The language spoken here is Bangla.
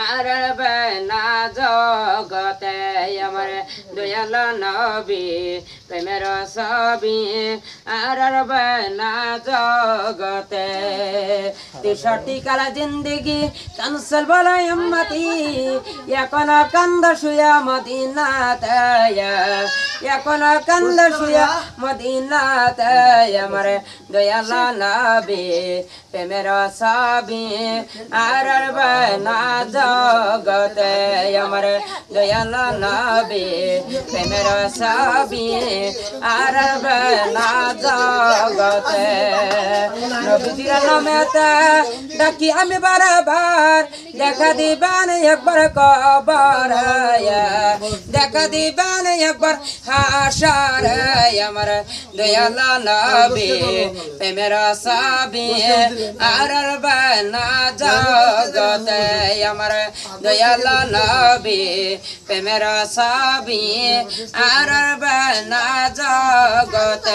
আর না জগতে আমার দয়াল নবী প্রেমের ছবি আর না জগতে 63 কালা জিন্দগি কানসল বলাই উম্মতি এখন কান্দ শুয়া মদিনাতে এখন কান্দ শুয়া মদিনাতে আমার দয়াল নবী প্রেমের ছবি আর না জগতে আমার দয়াল নবী প্রেমের ছবি আর না জগতে নবীজির নামেতে ডাকি আমি বারবার দেখা দিবেন একবার কবর দেখা দিবেন একবার হাসর আমার দয়াল নবী প্রেমের ছবি আর না জগতে আমার দয়াল নবী প্রেমের ছবি আর না জগতে